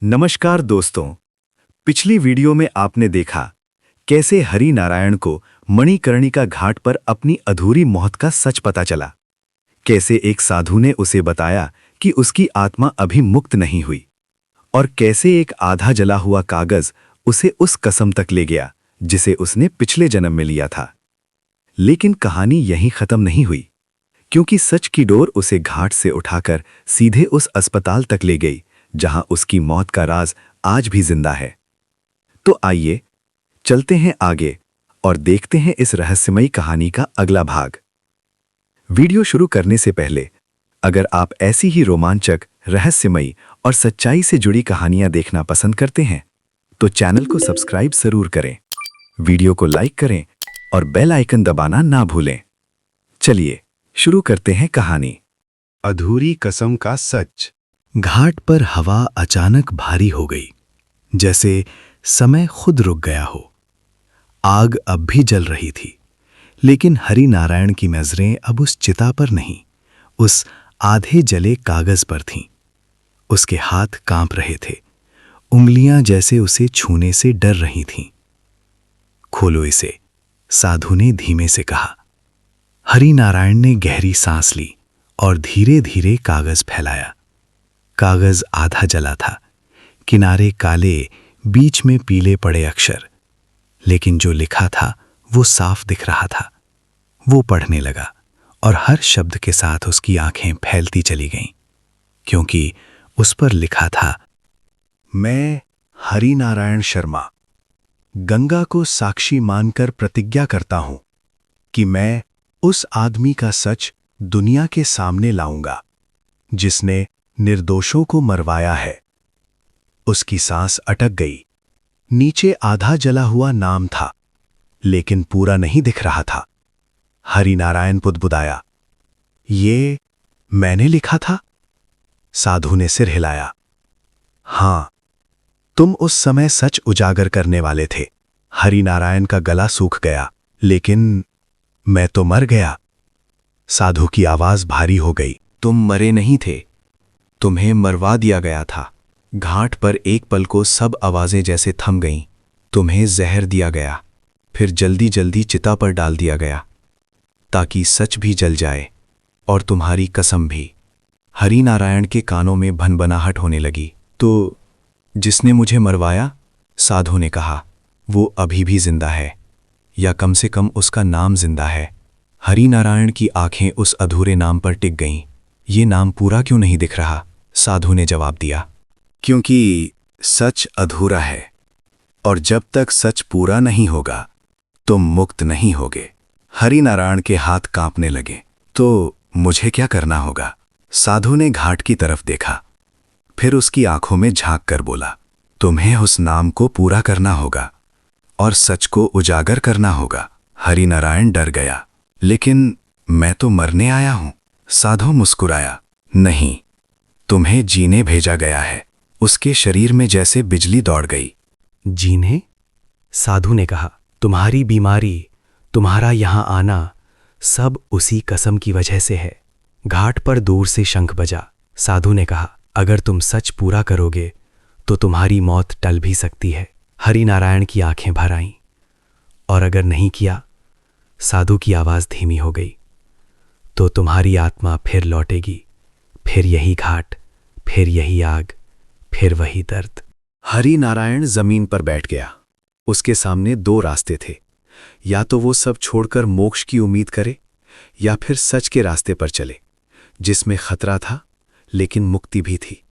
नमस्कार दोस्तों। पिछली वीडियो में आपने देखा कैसे हरि नारायण को मणिकर्णिका घाट पर अपनी अधूरी मौत का सच पता चला। कैसे एक साधु ने उसे बताया कि उसकी आत्मा अभी मुक्त नहीं हुई, और कैसे एक आधा जला हुआ कागज उसे उस कसम तक ले गया जिसे उसने पिछले जन्म में लिया था। लेकिन कहानी यहीं खत्म नहीं हुई, क्योंकि सच की डोर उसे घाट से उठाकर सीधे उस अस्पताल तक ले गई जहां उसकी मौत का राज आज भी जिंदा है। तो आइए चलते हैं आगे और देखते हैं इस रहस्यमयी कहानी का अगला भाग। वीडियो शुरू करने से पहले अगर आप ऐसी ही रोमांचक, रहस्यमयी और सच्चाई से जुड़ी कहानियां देखना पसंद करते हैं तो चैनल को सब्सक्राइब जरूर करें, वीडियो को लाइक करें और बेल आइकन दबाना ना भूलें। चलिए शुरू करते हैं कहानी। अधूरी कसम का सच। घाट पर हवा अचानक भारी हो गई, जैसे समय खुद रुक गया हो। आग अब भी जल रही थी, लेकिन हरि नारायण की नजरें अब उस चिता पर नहीं, उस आधे जले कागज पर थीं। उसके हाथ कांप रहे थे, उंगलियां जैसे उसे छूने से डर रही थीं। खोलो इसे, साधु ने धीमे से कहा। हरि नारायण ने गहरी सांस ली और धीरे धीरे कागज फैलाया। कागज आधा जला था, किनारे काले, बीच में पीले पड़े अक्षर, लेकिन जो लिखा था वो साफ दिख रहा था। वो पढ़ने लगा और हर शब्द के साथ उसकी आंखें फैलती चली गईं, क्योंकि उस पर लिखा था, मैं हरि नारायण शर्मा गंगा को साक्षी मानकर प्रतिज्ञा करता हूं कि मैं उस आदमी का सच दुनिया के सामने लाऊंगा जिसने निर्दोषों को मरवाया है। उसकी सांस अटक गई। नीचे आधा जला हुआ नाम था, लेकिन पूरा नहीं दिख रहा था। हरि नारायण बुदबुदाया, ये मैंने लिखा था? साधु ने सिर हिलाया। हां, तुम उस समय सच उजागर करने वाले थे। हरि नारायण का गला सूख गया। लेकिन मैं तो मर गया। साधु की आवाज भारी हो गई। तुम मरे नहीं थे, तुम्हें मरवा दिया गया था। घाट पर एक पल को सब आवाजें जैसे थम गईं। तुम्हें जहर दिया गया, फिर जल्दी जल्दी चिता पर डाल दिया गया, ताकि सच भी जल जाए और तुम्हारी कसम भी। हरि नारायण के कानों में भनभनाहट होने लगी। तो जिसने मुझे मरवाया, साधु ने कहा, वो अभी भी जिंदा है, या कम से कम उसका नाम जिंदा है। हरि नारायण की आंखें उस अधूरे नाम पर टिक गईं। ये नाम पूरा क्यों नहीं दिख रहा? साधु ने जवाब दिया, क्योंकि सच अधूरा है, और जब तक सच पूरा नहीं होगा तुम मुक्त नहीं होगे। हरि नारायण के हाथ कांपने लगे। तो मुझे क्या करना होगा? साधु ने घाट की तरफ देखा, फिर उसकी आंखों में झांक कर बोला, तुम्हें उस नाम को पूरा करना होगा और सच को उजागर करना होगा। हरि नारायण डर गया। लेकिन मैं तो मरने आया हूं। साधु मुस्कुराया, नहीं, तुम्हें जीने भेजा गया है। उसके शरीर में जैसे बिजली दौड़ गई। जीने? साधु ने कहा, तुम्हारी बीमारी, तुम्हारा यहां आना, सब उसी कसम की वजह से है। घाट पर दूर से शंख बजा। साधु ने कहा, अगर तुम सच पूरा करोगे तो तुम्हारी मौत टल भी सकती है। हरि नारायण की आंखें भर आईं। और अगर नहीं किया, साधु की आवाज धीमी हो गई, तो तुम्हारी आत्मा फिर लौटेगी, फिर यही घाट, फिर यही आग, फिर वही दर्द। हरि नारायण जमीन पर बैठ गया। उसके सामने दो रास्ते थे, या तो वो सब छोड़कर मोक्ष की उम्मीद करे, या फिर सच के रास्ते पर चले, जिसमें खतरा था लेकिन मुक्ति भी थी।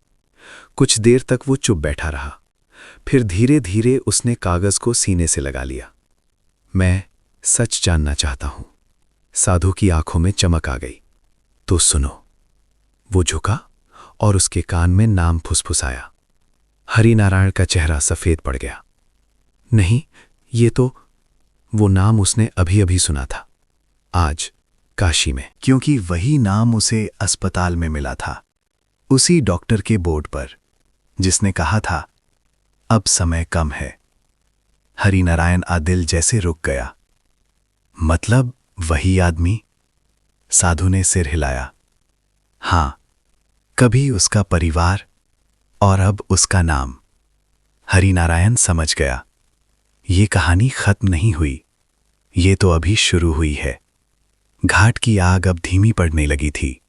कुछ देर तक वो चुप बैठा रहा, फिर धीरे धीरे उसने कागज को सीने से लगा लिया। मैं सच जानना चाहता हूं। साधु की आंखों में चमक आ गई। तो सुनो। वो झुका और उसके कान में नाम फुसफुसाया। हरि नारायण का चेहरा सफेद पड़ गया। नहीं, ये तो वो नाम उसने अभी अभी सुना था, आज काशी में। क्योंकि वही नाम उसे अस्पताल में मिला था, उसी डॉक्टर के बोर्ड पर, जिसने कहा था, अब समय कम है। हरि नारायण आदिल जैसे रुक गया। मतलब वही आदमी? साधु ने सिर हिलाया। हां, कभी उसका परिवार और अब उसका नाम। हरिनारायण समझ गया, ये कहानी खत्म नहीं हुई, ये तो अभी शुरू हुई है। घाट की आग अब धीमी पड़ने लगी थी,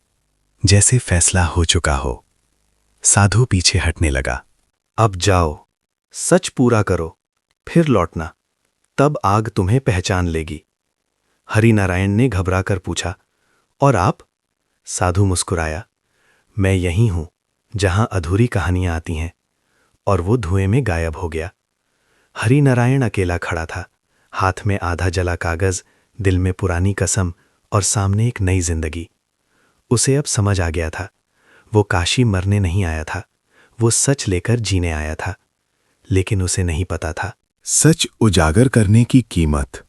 जैसे फैसला हो चुका हो। साधु पीछे हटने लगा। अब जाओ, सच पूरा करो, फिर लौटना, तब आग तुम्हें पहचान लेगी। हरिनारायण ने घबराकर पूछा, और आप? साधु मुस्कुराया, मैं यही हूं जहां अधूरी कहानियां आती हैं। और वो धुएं में गायब हो गया। हरिनारायण अकेला खड़ा था, हाथ में आधा जला कागज, दिल में पुरानी कसम और सामने एक नई जिंदगी। उसे अब समझ आ गया था, वो काशी मरने नहीं आया था, वो सच लेकर जीने आया था। लेकिन उसे नहीं पता था, सच उजागर करने की कीमत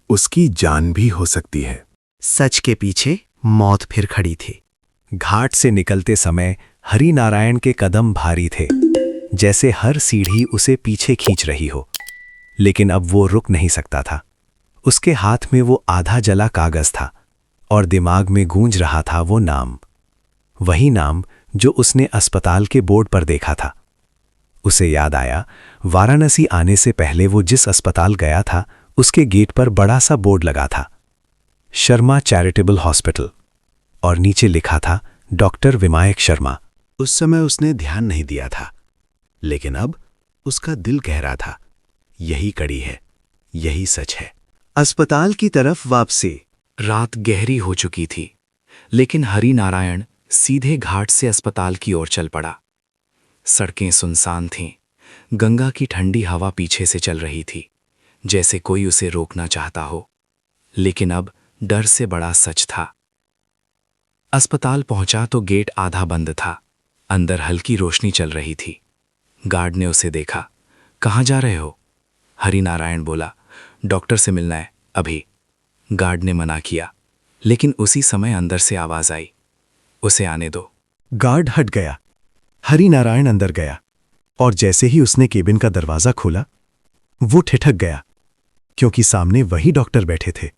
उसकी जान भी हो सकती है। सच के पीछे मौत फिर खड़ी थी। घाट से निकलते समय हरिनारायण के कदम भारी थे, जैसे हर सीढ़ी उसे पीछे खींच रही हो। लेकिन अब वो रुक नहीं सकता था। उसके हाथ में वो आधा जला कागज था और दिमाग में गूंज रहा था वो नाम, वही नाम जो उसने अस्पताल के बोर्ड पर देखा था। उसे याद आया, वाराणसी आने से पहले वो जिस अस्पताल गया था उसके गेट पर बड़ा सा बोर्ड लगा था, शर्मा चैरिटेबल हॉस्पिटल, और नीचे लिखा था डॉक्टर विनायक शर्मा। उस समय उसने ध्यान नहीं दिया था, लेकिन अब उसका दिल कह रहा था, यही कड़ी है, यही सच है। अस्पताल की तरफ वापसी। रात गहरी हो चुकी थी, लेकिन हरिनारायण सीधे घाट से अस्पताल की ओर चल पड़ा। सड़कें सुनसान थीं, गंगा की ठंडी हवा पीछे से चल रही थी, जैसे कोई उसे रोकना चाहता हो। लेकिन अब डर से बड़ा सच था। अस्पताल पहुंचा तो गेट आधा बंद था, अंदर हल्की रोशनी चल रही थी। गार्ड ने उसे देखा। कहाँ जा रहे हो? हरिनारायण बोला, डॉक्टर से मिलना है अभी। गार्ड ने मना किया, लेकिन उसी समय अंदर से आवाज आई, उसे आने दो। गार्ड हट गया। हरिनारायण अंदर गया और जैसे ही उसने केबिन का दरवाजा खोला, वो ठिठक गया, क्योंकि सामने वही डॉक्टर बैठे थे,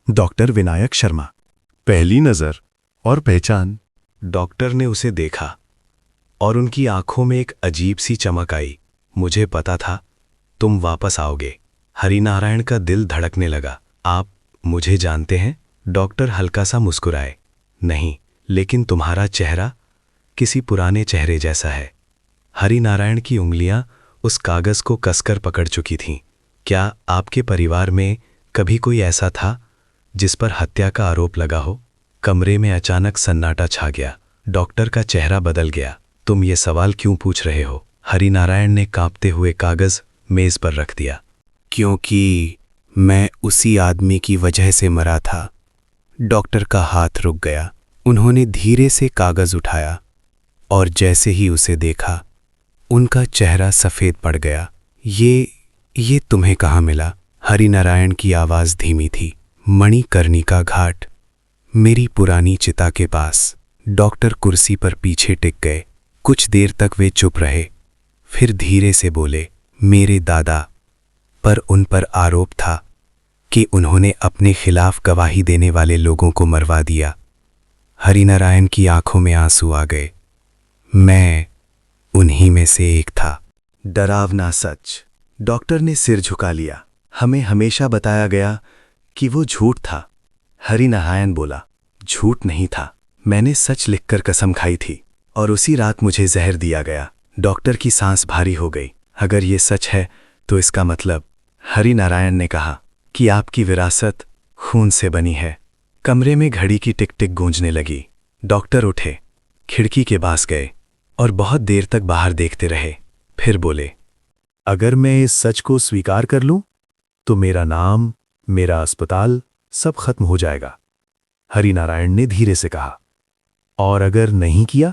डॉक्टर विनायक शर्मा। पहली नजर और पहचान। डॉक्टर ने उसे देखा और उनकी आंखों में एक अजीब सी चमक आई। मुझे पता था तुम वापस आओगे। हरिनारायण का दिल धड़कने लगा। आप मुझे जानते हैं? डॉक्टर हल्का सा मुस्कुराए। नहीं, लेकिन तुम्हारा चेहरा किसी पुराने चेहरे जैसा है। हरिनारायण की उंगलियां उस कागज को कसकर पकड़ चुकी थीं। क्या आपके परिवार में कभी कोई ऐसा था जिस पर हत्या का आरोप लगा हो? कमरे में अचानक सन्नाटा छा गया। डॉक्टर का चेहरा बदल गया। तुम ये सवाल क्यों पूछ रहे हो? हरिनारायण ने कांपते हुए कागज मेज पर रख दिया। क्योंकि मैं उसी आदमी की वजह से मरा था। डॉक्टर का हाथ रुक गया। उन्होंने धीरे से कागज उठाया और जैसे ही उसे देखा, उनका चेहरा सफेद पड़ गया। ये तुम्हें कहाँ मिला? हरिनारायण की आवाज धीमी थी। मणिकर्णिका घाट, मेरी पुरानी चिता के पास। डॉक्टर कुर्सी पर पीछे टिक गए। कुछ देर तक वे चुप रहे, फिर धीरे से बोले, मेरे दादा। पर उन पर आरोप था कि उन्होंने अपने खिलाफ गवाही देने वाले लोगों को मरवा दिया। हरिनारायण की आंखों में आंसू आ गए। मैं उन्हीं में से एक था। डरावना सच। डॉक्टर ने सिर झुका लिया। हमें हमेशा बताया गया कि वो झूठ था। हरिनारायण बोला, झूठ नहीं था। मैंने सच लिखकर कसम खाई थी और उसी रात मुझे जहर दिया गया। डॉक्टर की सांस भारी हो गई। अगर ये सच है तो इसका मतलब, हरिनारायण ने कहा, कि आपकी विरासत खून से बनी है। कमरे में घड़ी की टिक टिक गूंजने लगी। डॉक्टर उठे, खिड़की के पास गए और बहुत देर तक बाहर देखते रहे। फिर बोले, अगर मैं इस सच को स्वीकार कर लूं, तो मेरा नाम, मेरा अस्पताल सब खत्म हो जाएगा। हरिनारायण ने धीरे से कहा, और अगर नहीं किया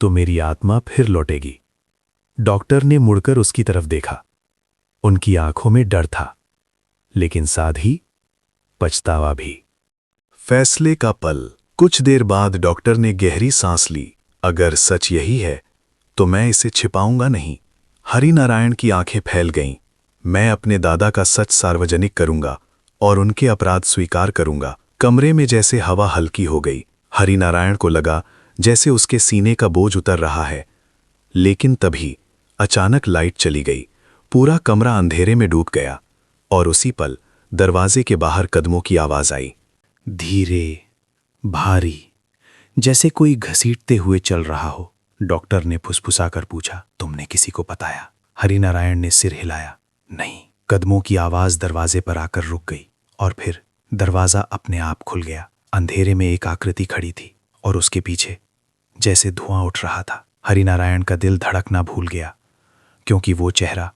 तो मेरी आत्मा फिर लौटेगी। डॉक्टर ने मुड़कर उसकी तरफ देखा। उनकी आंखों में डर था, लेकिन साथ ही पछतावा भी। फैसले का पल। कुछ देर बाद डॉक्टर ने गहरी सांस ली। अगर सच यही है तो मैं इसे छिपाऊंगा नहीं। हरिनारायण की आंखें फैल गईं। मैं अपने दादा का सच सार्वजनिक करूंगा और उनके अपराध स्वीकार करूंगा। कमरे में जैसे हवा हल्की हो गई। हरिनारायण को लगा जैसे उसके सीने का बोझ उतर रहा है। लेकिन तभी अचानक लाइट चली गई पूरा कमरा अंधेरे में डूब गया और उसी पल दरवाजे के बाहर कदमों की आवाज आई। धीरे, भारी, जैसे कोई घसीटते हुए चल रहा हो। डॉक्टर ने फुसफुसाकर पूछा, तुमने किसी को बताया? हरिनारायण ने सिर हिलाया, नहीं। कदमों की आवाज दरवाजे पर आकर रुक गई और फिर दरवाजा अपने आप खुल गया। अंधेरे में एक आकृति खड़ी थी और उसके पीछे जैसे धुआं उठ रहा था। हरिनारायण का दिल धड़कना भूल गया, क्योंकि वो चेहरा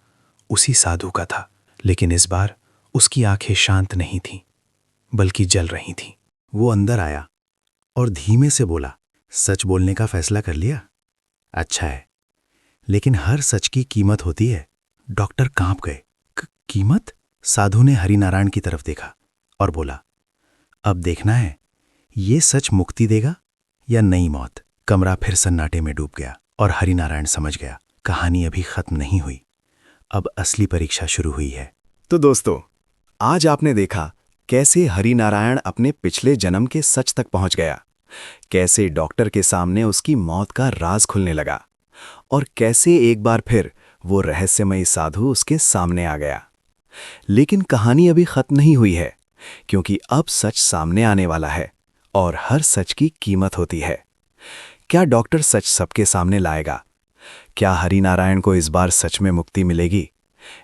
उसी साधु का था, लेकिन इस बार उसकी आंखें शांत नहीं थीं, बल्कि जल रही थीं। वो अंदर आया और धीमे से बोला, सच बोलने का फैसला कर लिया? अच्छा है, लेकिन हर सच की कीमत होती है। डॉक्टर कांप गए। कीमत? साधु ने हरिनारायण की तरफ देखा और बोला, अब देखना है ये सच मुक्ति देगा या नई मौत। कमरा फिर सन्नाटे में डूब गया और हरिनारायण समझ गया, कहानी अभी खत्म नहीं हुई, अब असली परीक्षा शुरू हुई है। तो दोस्तों, आज आपने देखा कैसे हरिनारायण अपने पिछले जन्म के सच तक पहुंच गया, कैसे डॉक्टर के सामने उसकी मौत का राज खुलने लगा और कैसे एक बार फिर वो रहस्यमयी साधु उसके सामने आ गया। लेकिन कहानी अभी खत्म नहीं हुई है, क्योंकि अब सच सामने आने वाला है और हर सच की कीमत होती है। क्या डॉक्टर सच सबके सामने लाएगा? क्या हरिनारायण को इस बार सच में मुक्ति मिलेगी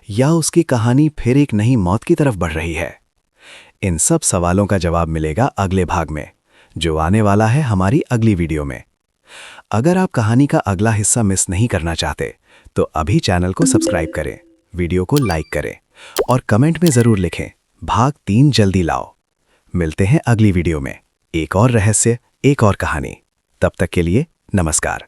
या उसकी कहानी फिर एक नई मौत की तरफ बढ़ रही है? इन सब सवालों का जवाब मिलेगा अगले भाग में, जो आने वाला है हमारी अगली वीडियो में। अगर आप कहानी का अगला हिस्सा मिस नहीं करना चाहते तो अभी चैनल को सब्सक्राइब करें, वीडियो को लाइक करें और कमेंट में ज़रूर लिखें, भाग 3 जल्दी लाओ। मिलते हैं अगली वीडियो में, एक और रहस्य, एक और कहानी। तब तक के लिए नमस्कार।